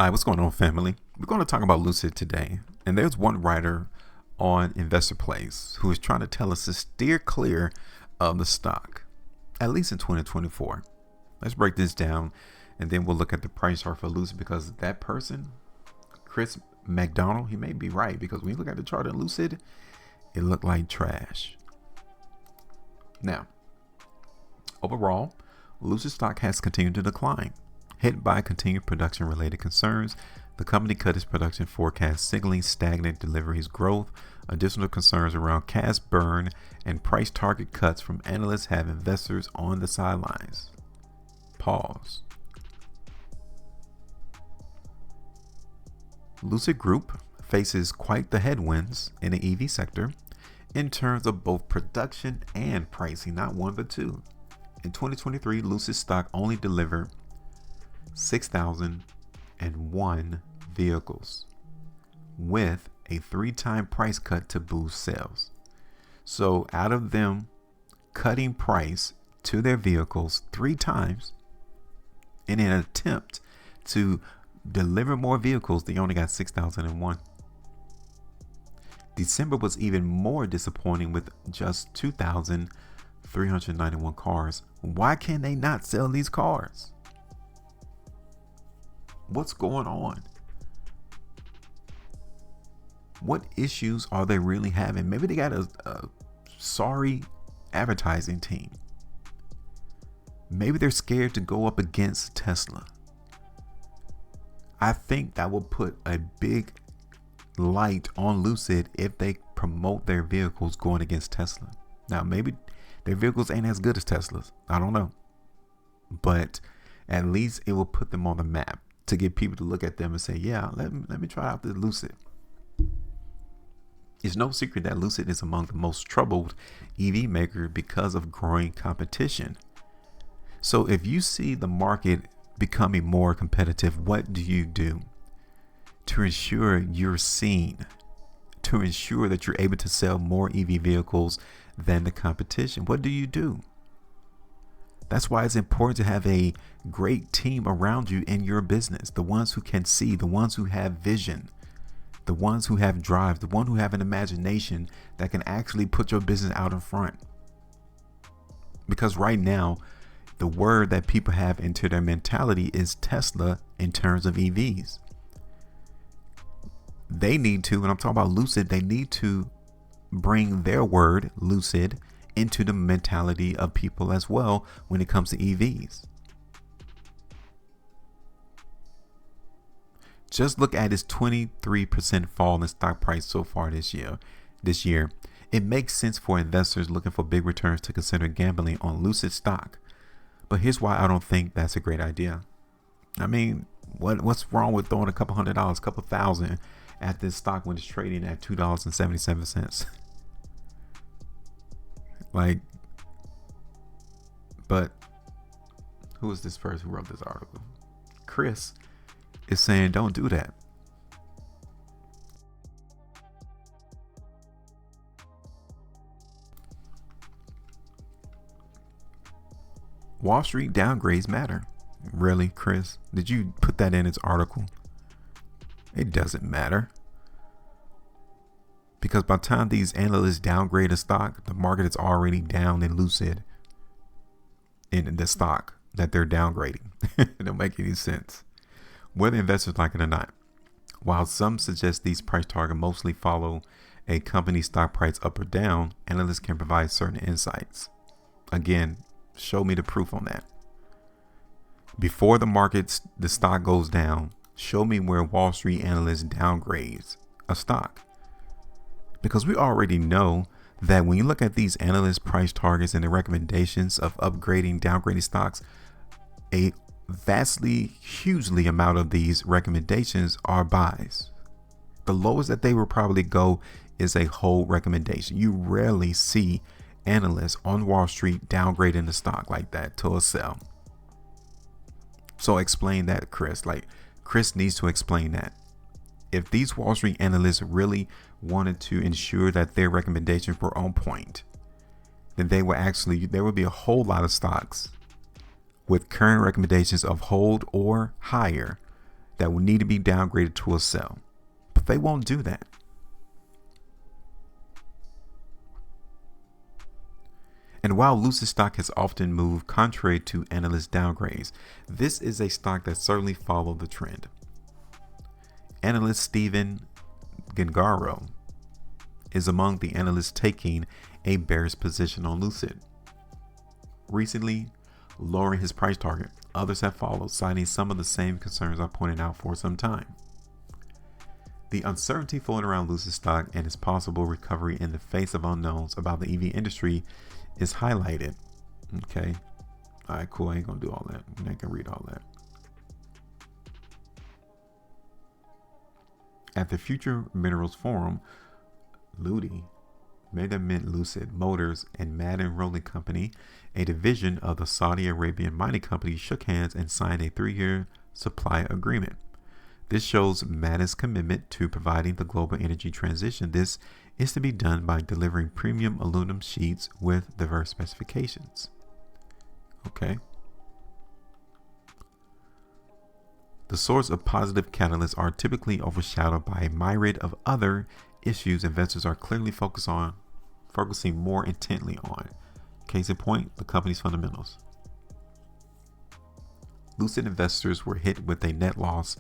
Hi, what's going on, family? We're going to talk about Lucid today. And there's one writer on Investor Place who is trying to tell us to steer clear of the stock, at least in 2024. Let's break this down, and then we'll look at the price chart for Lucid, because that person, Chris McDonald, he may be right, because when you look at the chart in Lucid, it looked like trash. Now, overall, Lucid stock has continued to decline. Hit by continued production-related concerns, the company cut its production forecast, signaling stagnant deliveries growth. Additional concerns around cash burn and price target cuts from analysts have investors on the sidelines. Pause. Lucid Group faces quite the headwinds in the EV sector in terms of both production and pricing, not one but two. In 2023, Lucid stock only delivered 6,001 vehicles with a 3-time price cut to boost sales. So out of them cutting price to their vehicles 3 times in an attempt to deliver more vehicles, they only got 6,001. December was even more disappointing with just 2,391 cars. Why can they not sell these cars? What's going on? What issues are they really having? Maybe they got a sorry advertising team. Maybe they're scared to go up against Tesla. I think that will put a big light on Lucid if they promote their vehicles going against Tesla. Now, maybe their vehicles ain't as good as Tesla's. I don't know. But at least it will put them on the map to get people to look at them and say, yeah, let me try out the Lucid. It's no secret that Lucid is among the most troubled EV makers because of growing competition. So if you see the market becoming more competitive, what do you do to ensure you're seen, to ensure that you're able to sell more EV vehicles than the competition? What do you do? That's why it's important to have a great team around you in your business. The ones who can see, the ones who have vision, the ones who have drive, the one who have an imagination that can actually put your business out in front. Because right now, the word that people have into their mentality is Tesla in terms of EVs. They need to, and I'm talking about Lucid, they need to bring their word, Lucid, into the mentality of people as well when it comes to EVs. Just look at its 23% fall in stock price so far this year. It makes sense for investors looking for big returns to consider gambling on Lucid stock. But here's why I don't think that's a great idea. I mean, what's wrong with throwing a couple $100, couple thousand at this stock when it's trading at $2.77? But who is this person who wrote this article? Chris is saying don't do that. Wall Street downgrades matter. Really, Chris? Did you put that in its article? It doesn't matter. Because by the time these analysts downgrade a stock, the market is already down in Lucid in the stock that they're downgrading. It don't make any sense, whether investors like it or not. While some suggest these price targets mostly follow a company's stock price up or down, analysts can provide certain insights. Again, show me the proof on that. Before the stock goes down, show me where Wall Street analysts downgrades a stock. Because we already know that when you look at these analyst price targets and the recommendations of downgrading stocks, a hugely amount of these recommendations are buys. The lowest that they will probably go is a hold recommendation. You rarely see analysts on Wall Street downgrading the stock like that to a sell. So explain that, Chris. Chris needs to explain that. If these Wall Street analysts really wanted to ensure that their recommendations were on point, then there would be a whole lot of stocks with current recommendations of hold or higher that will need to be downgraded to a sell, but they won't do that. And while Lucid stock has often moved contrary to analyst downgrades, this is a stock that certainly followed the trend. Analyst Stephen Gengaro is among the analysts taking a bearish position on Lucid, recently lowering his price target. Others have followed, citing some of the same concerns I pointed out for some time. The uncertainty floating around Lucid stock and its possible recovery in the face of unknowns about the EV industry is highlighted. Okay. All right, cool. I ain't gonna do all that. I can read all that. At the Future Minerals Forum, Ludi, Lucid Motors, and Maaden Rolling Company, a division of the Saudi Arabian mining company, shook hands and signed a 3-year supply agreement. This shows Maaden's commitment to providing the global energy transition. This is to be done by delivering premium aluminum sheets with diverse specifications. Okay. The source of positive catalysts are typically overshadowed by a myriad of other issues investors are clearly focusing more intently on. Case in point, the company's fundamentals. Lucid investors were hit with a net loss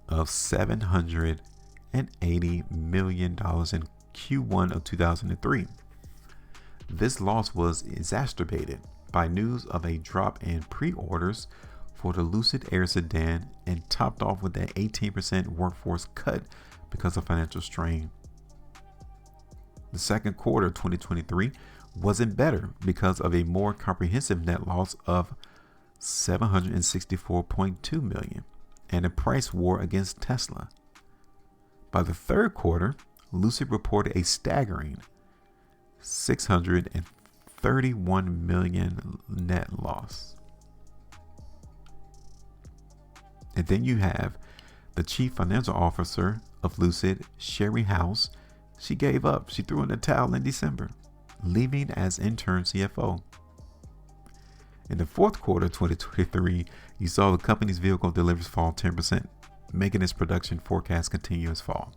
of $780 million in Q1 of 2003. This loss was exacerbated by news of a drop in pre-orders for the Lucid Air sedan and topped off with an 18% workforce cut because of financial strain. The second quarter of 2023 wasn't better because of a more comprehensive net loss of $764.2 million and a price war against Tesla. By the third quarter, Lucid reported a staggering $631 million net loss. And then you have the chief financial officer of Lucid, Sherry House. She gave up. She threw in the towel in December, leaving as interim CFO. In the fourth quarter of 2023, you saw the company's vehicle deliveries fall 10%, making its production forecast continuous fall.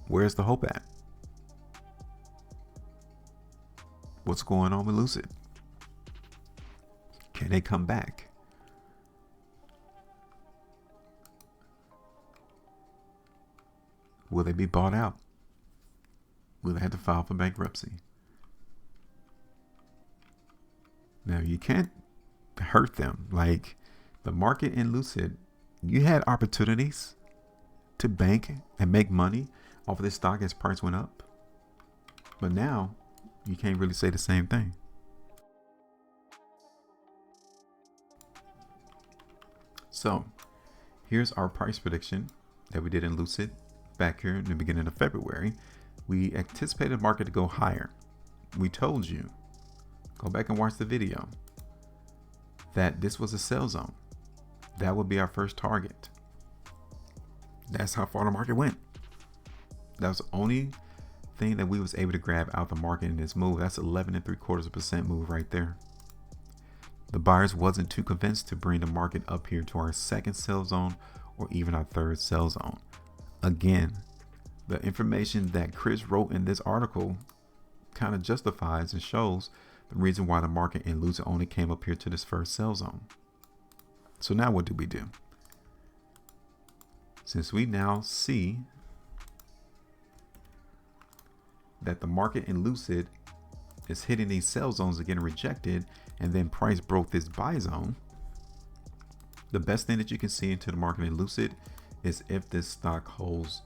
Where's the hope at? What's going on with Lucid? Can they come back? Will they be bought out? Will they have to file for bankruptcy? Now, you can't hurt them. Like the market in Lucid, you had opportunities to bank and make money off of this stock as price went up. But now you can't really say the same thing. So here's our price prediction that we did in Lucid back here in the beginning of February. We anticipated the market to go higher. We told you, go back and watch the video, that this was a sell zone. That would be our first target. That's how far the market went. That was the only thing that we was able to grab out the market in this move. That's 11.75% move right there. The buyers wasn't too convinced to bring the market up here to our second sell zone or even our third sell zone. Again, the information that Chris wrote in this article kind of justifies and shows the reason why the market in Lucid only came up here to this first sell zone. So now what do we do? Since we now see that the market in Lucid is hitting these sell zones and getting rejected, and then price broke this buy zone, the best thing that you can see into the market in Lucid is if this stock holds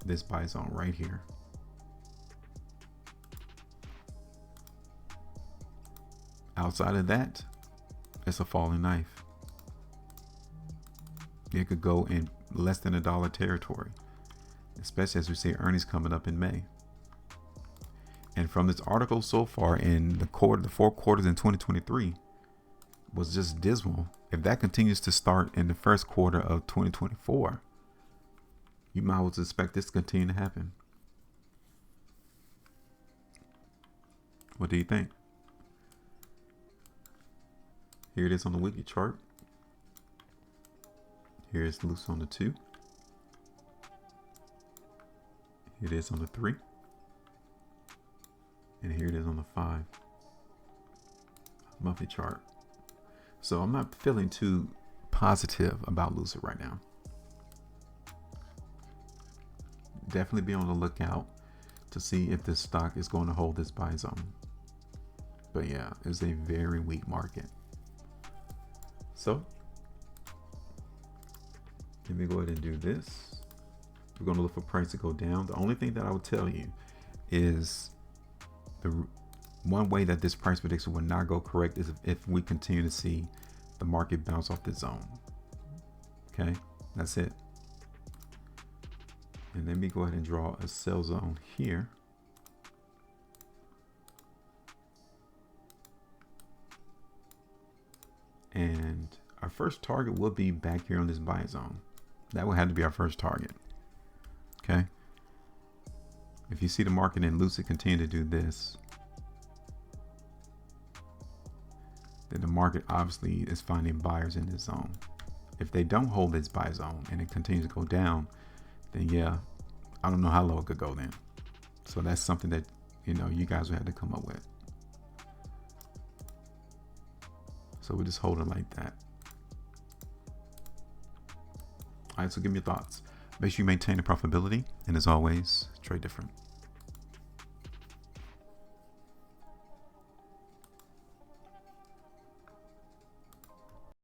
this buy zone right here. Outside of that, it's a falling knife. It could go in less than $1 territory, especially as we see earnings coming up in May. And from this article so far in the 4 quarters in 2023 was just dismal. If that continues to start in the first quarter of 2024, you might well expect this to continue to happen. What do you think? Here it is on the weekly chart. Here's Lucid on the 2. Here it is on the 3. And here it is on the 5 monthly chart. So I'm not feeling too positive about Lucid right now. Definitely be on the lookout to see if this stock is going to hold this buy zone. But yeah, it's a very weak market. So let me go ahead and do this. We're going to look for price to go down. The only thing that I would tell you is the one way that this price prediction will not go correct is if we continue to see the market bounce off the zone. Okay, that's it. And let me go ahead and draw a sell zone here. And our first target will be back here on this buy zone. That will have to be our first target. Okay. If you see the market in Lucid continue to do this, then the market obviously is finding buyers in this zone. If they don't hold this buy zone and it continues to go down, then yeah, I don't know how low it could go then. So that's something that, you know, you guys will have to come up with. So we just hold it like that. All right, so give me your thoughts. Make sure you maintain the profitability. And as always, trade different.